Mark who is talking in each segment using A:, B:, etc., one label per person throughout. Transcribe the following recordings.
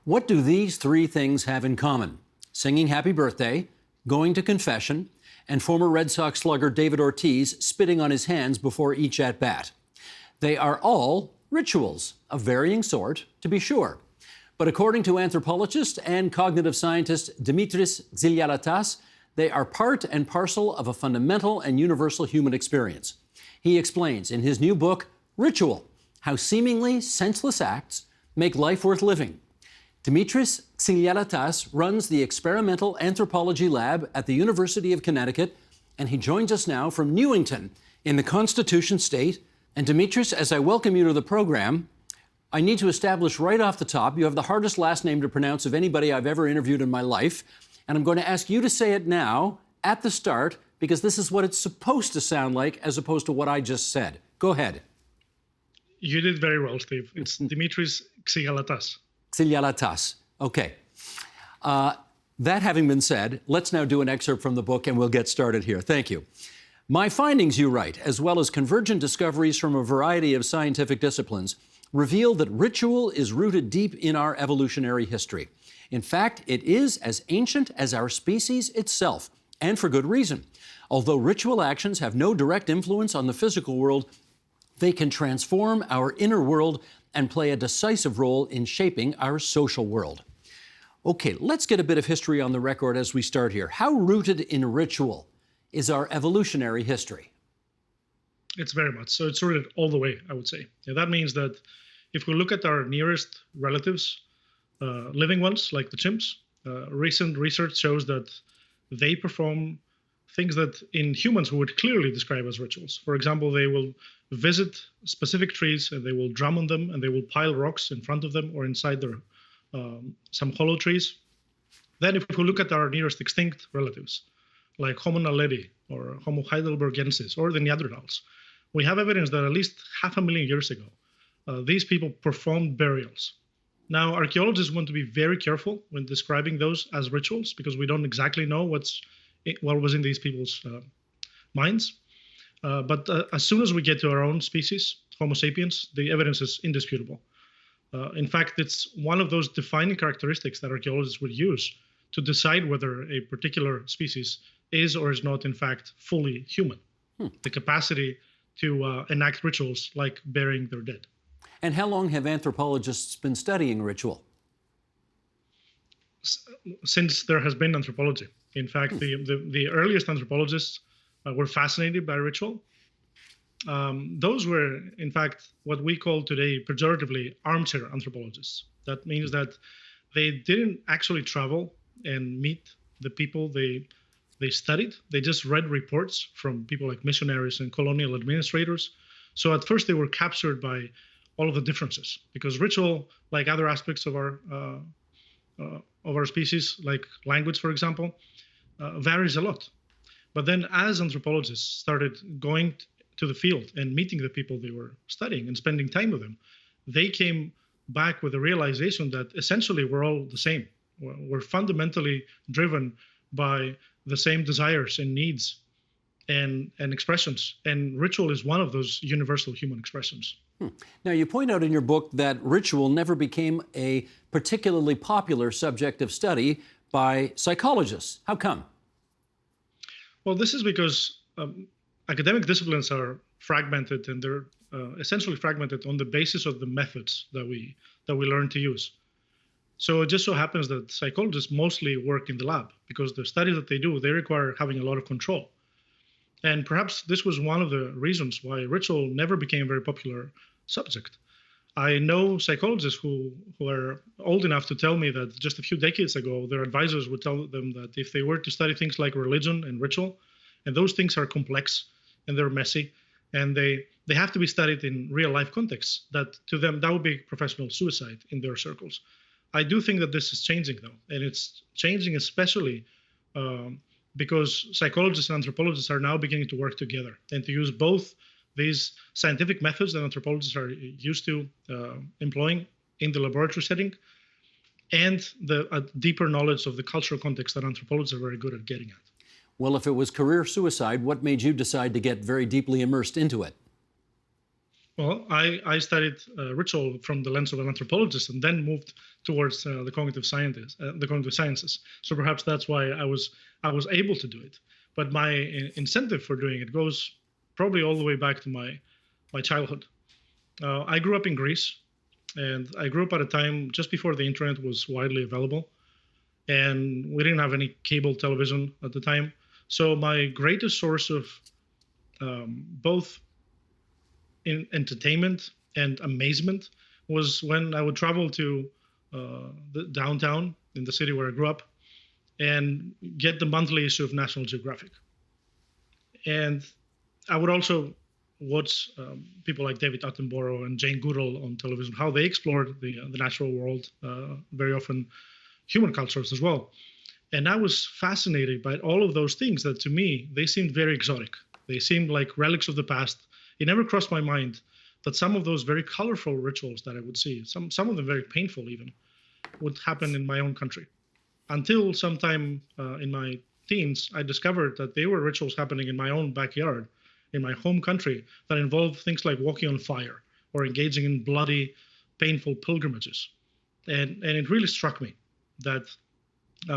A: What do these three things have in common? Singing happy birthday, going to confession, and former Red Sox slugger David Ortiz spitting on his hands before each at-bat. They are all rituals, of varying sort, to be sure. But according to anthropologist and cognitive scientist Dimitris Xyliaratas, they are part and parcel of a fundamental and universal human experience. He explains in his new book, Ritual, how seemingly senseless acts make life worth living. Dimitris Xyliaratas runs the Experimental Anthropology Lab at the University of Connecticut, and he joins us now from Newington in the Constitution State. And Dimitris, as I welcome you to the program, I need to establish right off the top, you have the hardest last name to pronounce of anybody I've ever interviewed in my life, and I'm going to ask you to say it now, at the start, because this is what it's supposed to sound like as opposed to what I just said. Go ahead.
B: You did very well, Steve. It's Dimitris Xyliaratas.
A: Xyliaratas. Okay. That having been said, let's now do an excerpt from the book and we'll get started here. Thank you. My findings, you write, as well as convergent discoveries from a variety of scientific disciplines, reveal that ritual is rooted deep in our evolutionary history. In fact, it is as ancient as our species itself, and for good reason. Although ritual actions have no direct influence on the physical world, they can transform our inner world and play a decisive role in shaping our social world. Okay, let's get a bit of history on the record as we start here. How rooted in ritual is our evolutionary history?
B: It's very much. So it's rooted all the way, I would say. And that means that if we look at our nearest relatives, living ones like the chimps, recent research shows that they perform things that in humans we would clearly describe as rituals. For example, they will visit specific trees and they will drum on them and they will pile rocks in front of them or inside their some hollow trees. Then if we look at our nearest extinct relatives, like Homo naledi or Homo heidelbergensis or the Neanderthals, we have evidence that at least 500,000 years ago, these people performed burials. Now, archaeologists want to be very careful when describing those as rituals because we don't exactly know what was in these people's minds. But as soon as we get to our own species, Homo sapiens, the evidence is indisputable. In fact, it's one of those defining characteristics that archaeologists would use to decide whether a particular species is or is not, in fact, fully human. The capacity to enact rituals like burying their dead.
A: And how long have anthropologists been studying ritual?
B: Since there has been anthropology. In fact, the earliest anthropologists were fascinated by ritual. Those were, in fact, what we call today pejoratively armchair anthropologists. That means that they didn't actually travel and meet the people they studied. They just read reports from people like missionaries and colonial administrators. So at first they were captured by all of the differences because ritual, like other aspects of our species, like language, for example, varies a lot. But then as anthropologists started going to the field and meeting the people they were studying and spending time with them, they came back with a realization that essentially we're all the same. We're fundamentally driven by the same desires and needs and expressions. And ritual is one of those universal human expressions.
A: Now, you point out in your book that ritual never became a particularly popular subject of study by psychologists. How come?
B: Well, this is because academic disciplines are fragmented, and they're essentially fragmented on the basis of the methods that we learn to use. So it just so happens that psychologists mostly work in the lab because the studies that they do, they require having a lot of control. And perhaps this was one of the reasons why ritual never became a very popular subject. I know psychologists who are old enough to tell me that just a few decades ago, their advisors would tell them that if they were to study things like religion and ritual, and those things are complex and they're messy, and they have to be studied in real life contexts, that to them, that would be professional suicide in their circles. I do think that this is changing, though, and it's changing especially because psychologists and anthropologists are now beginning to work together and to use both these scientific methods that anthropologists are used to employing in the laboratory setting and a deeper knowledge of the cultural context that anthropologists are very good at getting at.
A: Well, if it was career suicide, what made you decide to get very deeply immersed into it?
B: Well, I studied ritual from the lens of an anthropologist, and then moved towards the cognitive sciences. So perhaps that's why I was able to do it. But my incentive for doing it goes probably all the way back to my childhood. I grew up in Greece, and I grew up at a time just before the internet was widely available, and we didn't have any cable television at the time. So my greatest source of both in entertainment and amazement was when I would travel to the downtown in the city where I grew up and get the monthly issue of National Geographic. And I would also watch people like David Attenborough and Jane Goodall on television, how they explored the natural world, very often human cultures as well. And I was fascinated by all of those things that to me, they seemed very exotic. They seemed like relics of the past. It never crossed my mind that some of those very colorful rituals that I would see, some of them very painful even, would happen in my own country. Until sometime in my teens, I discovered that there were rituals happening in my own backyard, in my home country, that involved things like walking on fire or engaging in bloody, painful pilgrimages. And it really struck me that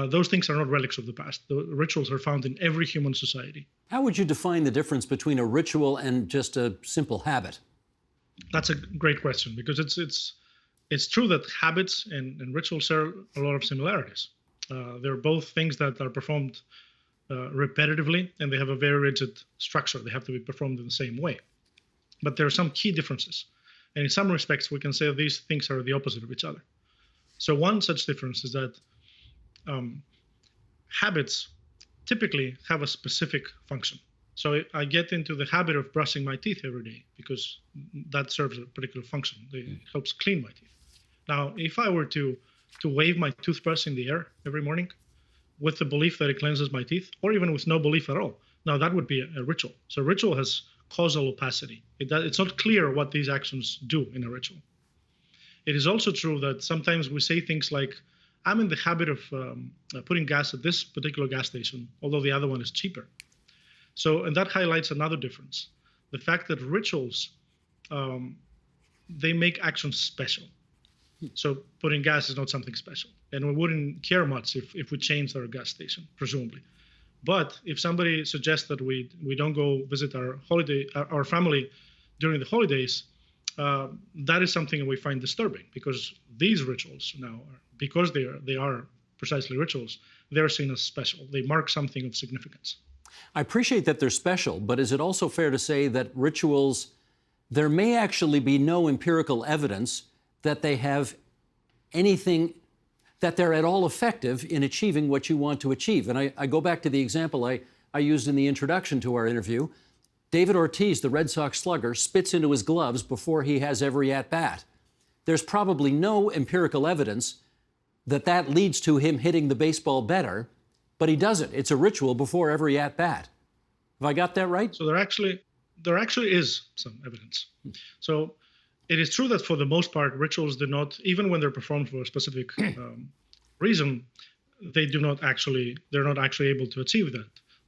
B: those things are not relics of the past. The rituals are found in every human society.
A: How would you define the difference between a ritual and just a simple habit?
B: That's a great question, because it's true that habits and rituals share a lot of similarities. They're both things that are performed repetitively, and they have a very rigid structure. They have to be performed in the same way. But there are some key differences. And in some respects, we can say that these things are the opposite of each other. So one such difference is that habits typically have a specific function. So I get into the habit of brushing my teeth every day because that serves a particular function. It helps clean my teeth. Now, if I were to wave my toothbrush in the air every morning with the belief that it cleanses my teeth, or even with no belief at all, now that would be a ritual. So ritual has causal opacity. It's not clear what these actions do in a ritual. It is also true that sometimes we say things like, I'm in the habit of putting gas at this particular gas station, although the other one is cheaper. So, and that highlights another difference. The fact that rituals, they make actions special. So putting gas is not something special. And we wouldn't care much if we changed our gas station, presumably. But if somebody suggests that we don't go visit our family during the holidays, that is something we find disturbing, because these rituals now, because they are precisely rituals, they're seen as special. They mark something of significance.
A: I appreciate that they're special, but is it also fair to say that rituals, there may actually be no empirical evidence that they have anything, that they're at all effective in achieving what you want to achieve? And I go back to the example I used in the introduction to our interview. David Ortiz, the Red Sox slugger, spits into his gloves before he has every at-bat. There's probably no empirical evidence that leads to him hitting the baseball better, but he does it. It's a ritual before every at-bat. Have I got that right?
B: So there actually is some evidence. So it is true that for the most part, rituals do not, even when they're performed for a specific reason, they're not actually able to achieve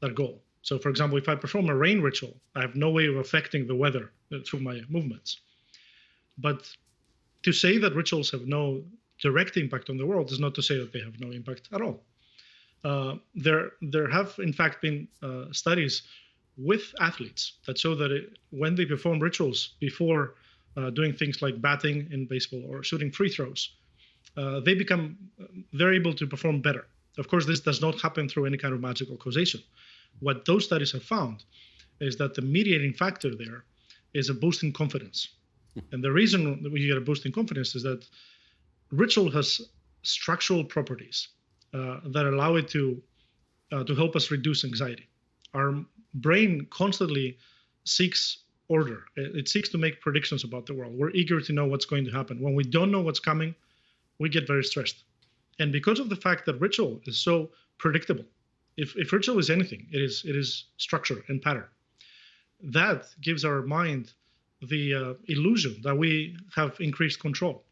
B: that goal. So for example, if I perform a rain ritual, I have no way of affecting the weather through my movements. But to say that rituals have no direct impact on the world is not to say that they have no impact at all. There have, in fact, been studies with athletes that show that when they perform rituals before doing things like batting in baseball or shooting free throws, they're able to perform better. Of course, this does not happen through any kind of magical causation. What those studies have found is that the mediating factor there is a boost in confidence. And the reason that you get a boost in confidence is that ritual has structural properties that allow it to help us reduce anxiety. Our brain constantly seeks order. It seeks to make predictions about the world. We're eager to know what's going to happen. When we don't know what's coming, we get very stressed. And because of the fact that ritual is so predictable, if ritual is anything, it is structure and pattern. That gives our mind the illusion that we have increased control.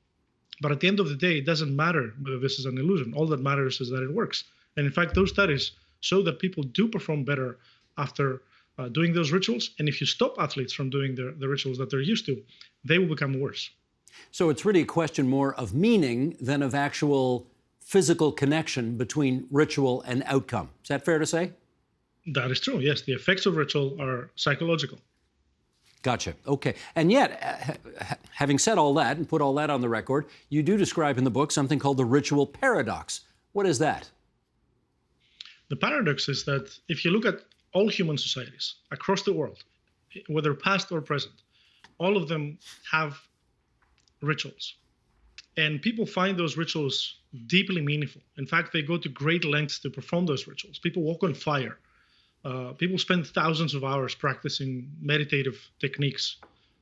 B: But at the end of the day, it doesn't matter whether this is an illusion. All that matters is that it works. And in fact, those studies show that people do perform better after doing those rituals. And if you stop athletes from doing the rituals that they're used to, they will become worse.
A: So it's really a question more of meaning than of actual physical connection between ritual and outcome. Is that fair to say?
B: That is true. Yes, the effects of ritual are psychological.
A: Gotcha. Okay. And yet, having said all that and put all that on the record, you do describe in the book something called the ritual paradox. What is that?
B: The paradox is that if you look at all human societies across the world, whether past or present, all of them have rituals. And people find those rituals deeply meaningful. In fact, they go to great lengths to perform those rituals. People walk on fire. People spend thousands of hours practicing meditative techniques.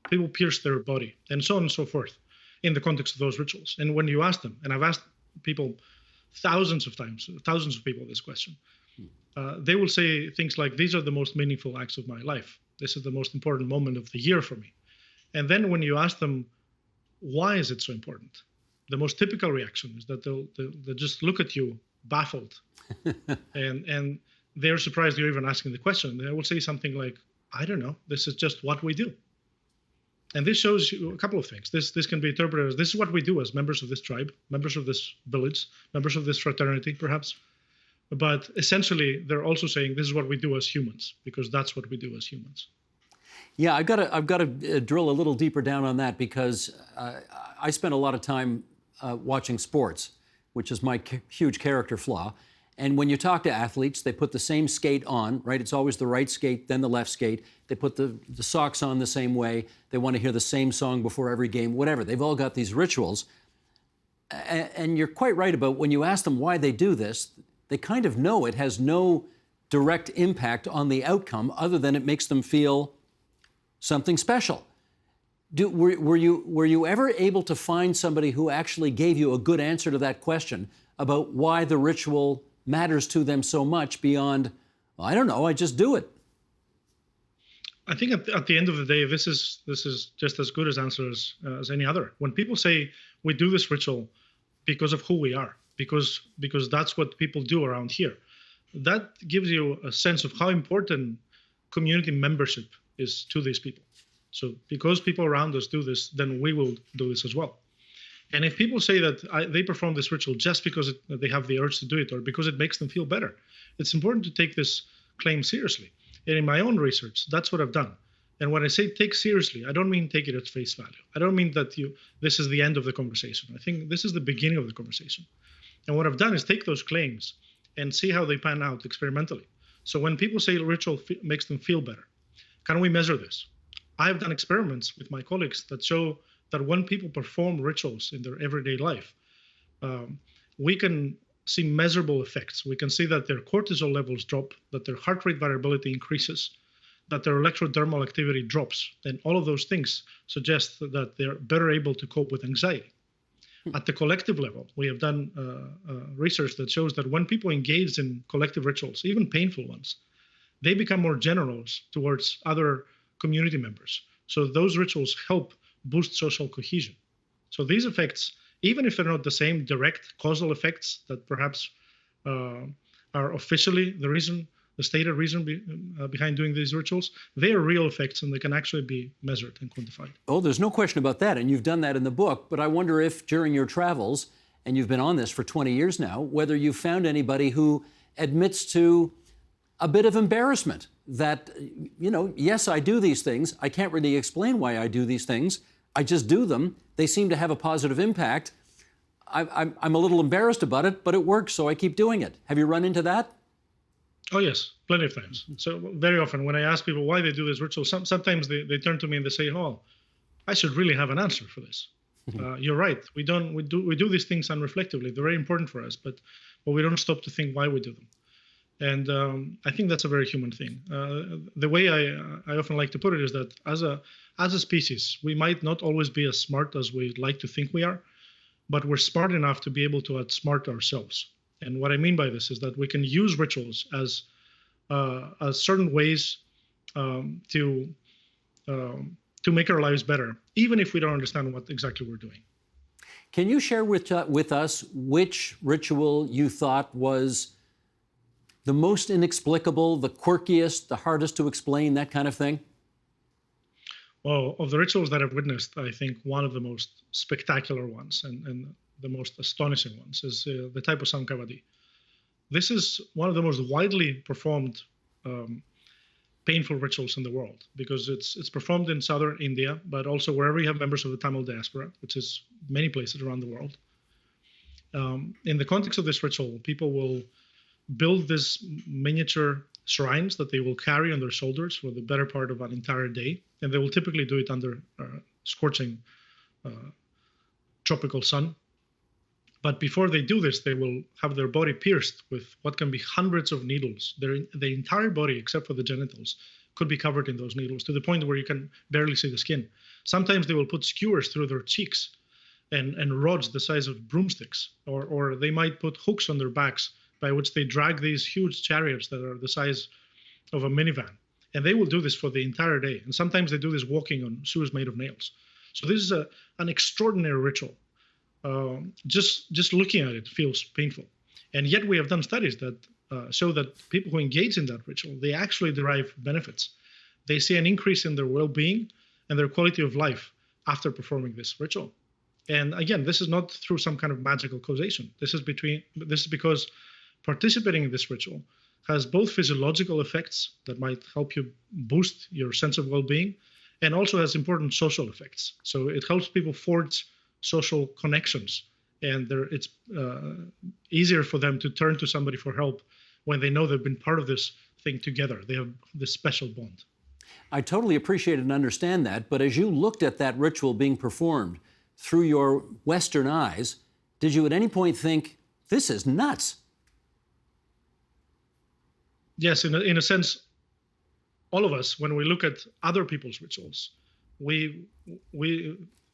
B: People pierce their body, and so on and so forth, in the context of those rituals. And when you ask them, and I've asked people thousands of times, thousands of people this question, they will say things like, these are the most meaningful acts of my life. This is the most important moment of the year for me. And then when you ask them, why is it so important? The most typical reaction is that they'll just look at you baffled. and they're surprised you're even asking the question. They will say something like, I don't know, this is just what we do. And this shows you a couple of things. This can be interpreted as, this is what we do as members of this tribe, members of this village, members of this fraternity, perhaps. But essentially, they're also saying this is what we do as humans, because that's what we do as humans.
A: Yeah, I've got to drill a little deeper down on that, because I spend a lot of time watching sports, which is my huge character flaw. And when you talk to athletes, they put the same skate on, right? It's always the right skate, then the left skate. They put the socks on the same way. They want to hear the same song before every game, whatever. They've all got these rituals. And you're quite right about when you ask them why they do this, they kind of know it has no direct impact on the outcome other than it makes them feel something special. Were you ever able to find somebody who actually gave you a good answer to that question about why the ritual matters to them so much beyond, well, I don't know, I just do it?
B: I think at the end of the day, this is just as good as answer as any other. When people say we do this ritual because of who we are, because that's what people do around here, that gives you a sense of how important community membership is to these people. So because people around us do this, then we will do this as well. And if people say that they perform this ritual just because they have the urge to do it or because it makes them feel better, it's important to take this claim seriously. And in my own research, that's what I've done. And when I say take seriously, I don't mean take it at face value. I don't mean that this is the end of the conversation. I think this is the beginning of the conversation. And what I've done is take those claims and see how they pan out experimentally. So when people say ritual makes them feel better, can we measure this? I've done experiments with my colleagues that show that when people perform rituals in their everyday life, we can see measurable effects. We can see that their cortisol levels drop, that their heart rate variability increases, that their electrodermal activity drops. And all of those things suggest that they're better able to cope with anxiety. At the collective level, we have done research that shows that when people engage in collective rituals, even painful ones, they become more generous towards other community members. So those rituals help boost social cohesion. So these effects, even if they're not the same direct causal effects that perhaps are officially the stated reason behind doing these rituals, they are real effects and they can actually be measured and quantified.
A: Oh, there's no question about that, and you've done that in the book, but I wonder if during your travels, and you've been on this for 20 years now, whether you've found anybody who admits to a bit of embarrassment that, yes, I do these things. I can't really explain why I do these things. I just do them. They seem to have a positive impact. I'm a little embarrassed about it, but it works, so I keep doing it. Have you run into that?
B: Oh, yes, plenty of times. So very often when I ask people why they do this ritual, sometimes they turn to me and they say, oh, I should really have an answer for this. You're right. We do these things unreflectively. They're very important for us, but we don't stop to think why we do them. And I think that's a very human thing. The way I often like to put it is that as a species, we might not always be as smart as we'd like to think we are, but we're smart enough to be able to outsmart ourselves. And what I mean by this is that we can use rituals as certain ways to make our lives better, even if we don't understand what exactly we're doing.
A: Can you share with us which ritual you thought was the most inexplicable, the quirkiest, the hardest to explain, that kind of thing?
B: Well, of the rituals that I've witnessed, I think one of the most spectacular ones and the most astonishing ones is the Thaipusam Kavadi. This is one of the most widely performed um, painful rituals in the world because it's performed in southern India, but also wherever you have members of the Tamil diaspora, which is many places around the world. In the context of this ritual, people will build these miniature shrines that they will carry on their shoulders for the better part of an entire day, and they will typically do it under scorching tropical sun. But before they do this, they will have their body pierced with what can be hundreds of needles. The entire body, except for the genitals, could be covered in those needles to the point where you can barely see the skin. Sometimes they will put skewers through their cheeks and rods the size of broomsticks, or they might put hooks on their backs by which they drag these huge chariots that are the size of a minivan. And they will do this for the entire day. And sometimes they do this walking on shoes made of nails. So this is an extraordinary ritual. Just looking at it feels painful. And yet we have done studies that show that people who engage in that ritual, they actually derive benefits. They see an increase in their well-being and their quality of life after performing this ritual. And again, this is not through some kind of magical causation. This is because participating in this ritual has both physiological effects that might help you boost your sense of well-being, and also has important social effects. So it helps people forge social connections, and it's easier for them to turn to somebody for help when they know they've been part of this thing together. They have this special bond.
A: I totally appreciate and understand that, but as you looked at that ritual being performed through your Western eyes, did you at any point think, this is nuts?
B: Yes, in a sense, all of us, when we look at other people's rituals, we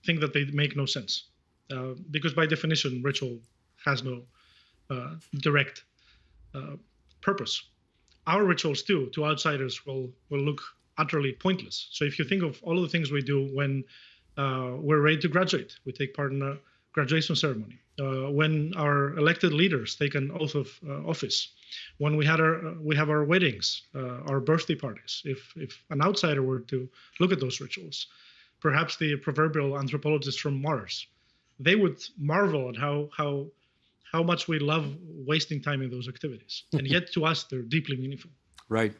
B: think that they make no sense, because by definition, ritual has no direct purpose. Our rituals too, to outsiders, will look utterly pointless. So if you think of all of the things we do when we're ready to graduate, we take part in a graduation ceremony. When our elected leaders take an oath of office, when we have our weddings, our birthday parties. If an outsider were to look at those rituals, perhaps the proverbial anthropologist from Mars, they would marvel at how much we love wasting time in those activities. And yet to us, they're deeply meaningful.
A: Right.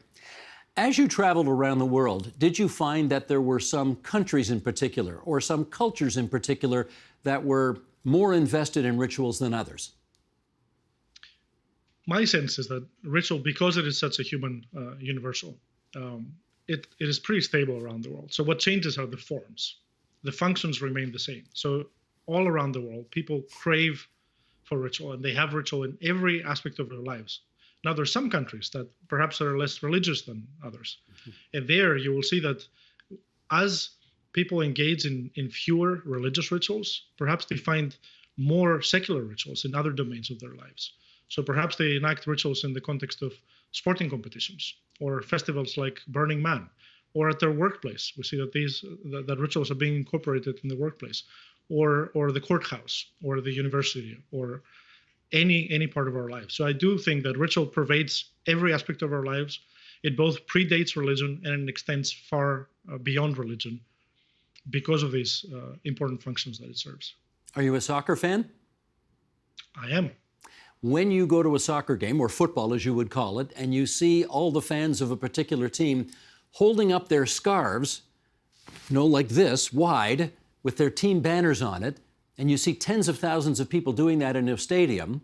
A: As you traveled around the world, did you find that there were some countries in particular or some cultures in particular that were more invested in rituals than others?
B: My sense is that ritual, because it is such a human universal, it is pretty stable around the world. So what changes are the forms. The functions remain the same. So all around the world, people crave for ritual, and they have ritual in every aspect of their lives. Now, there are some countries that perhaps are less religious than others. Mm-hmm. And there you will see that as people engage in fewer religious rituals, perhaps they find more secular rituals in other domains of their lives. So perhaps they enact rituals in the context of sporting competitions or festivals like Burning Man, or at their workplace. We see that that rituals are being incorporated in the workplace, or the courthouse, or the university, or any part of our lives. So I do think that ritual pervades every aspect of our lives. It both predates religion and it extends far beyond religion because of these important functions that it serves.
A: Are you a soccer fan?
B: I am.
A: When you go to a soccer game, or football as you would call it, and you see all the fans of a particular team holding up their scarves, like this, wide, with their team banners on it, and you see tens of thousands of people doing that in a stadium,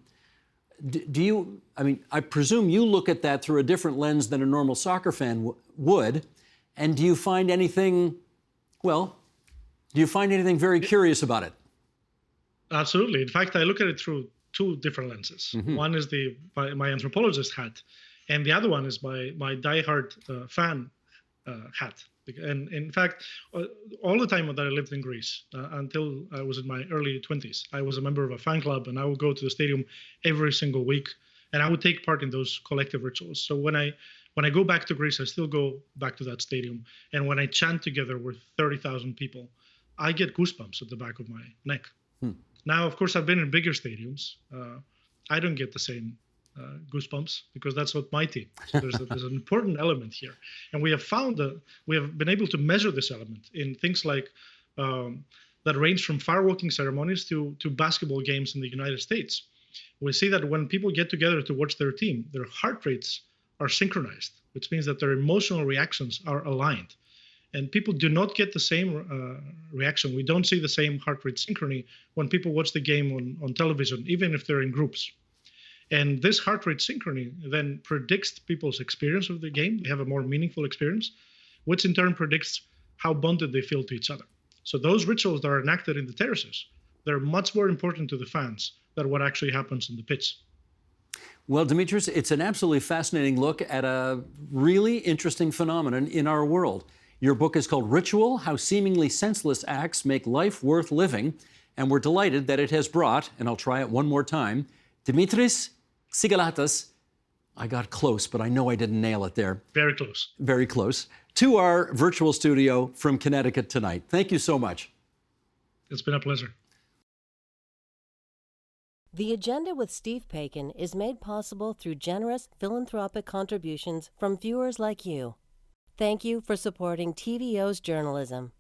A: I presume you look at that through a different lens than a normal soccer fan would, and do you find anything very curious about it?
B: Absolutely. In fact, I look at it through two different lenses. Mm-hmm. One is my anthropologist hat, and the other one is my diehard fan hat. And in fact, all the time that I lived in Greece, until I was in my early 20s, I was a member of a fan club, and I would go to the stadium every single week, and I would take part in those collective rituals. So when I go back to Greece, I still go back to that stadium, and when I chant together with 30,000 people, I get goosebumps at the back of my neck. Now, of course, I've been in bigger stadiums. I don't get the same goosebumps, because that's what my team. So there's an important element here, and we have found that we have been able to measure this element in things like that range from fireworking ceremonies to basketball games in the United States. We see that when people get together to watch their team, their heart rates are synchronized, which means that their emotional reactions are aligned. And people do not get the same reaction. We don't see the same heart rate synchrony when people watch the game on television, even if they're in groups. And this heart rate synchrony then predicts people's experience of the game. They have a more meaningful experience, which in turn predicts how bonded they feel to each other. So those rituals that are enacted in the terraces, they're much more important to the fans than what actually happens in the pitch.
A: Well, Dimitris, it's an absolutely fascinating look at a really interesting phenomenon in our world. Your book is called Ritual: How Seemingly Senseless Acts Make Life Worth Living, and we're delighted that it has brought, and I'll try it one more time, Dimitris Xygalatas, I got close, but I know I didn't nail it there.
B: Very close.
A: Very close. To our virtual studio from Connecticut tonight. Thank you so much.
B: It's been a pleasure.
C: The Agenda with Steve Paikin is made possible through generous philanthropic contributions from viewers like you. Thank you for supporting TVO's journalism.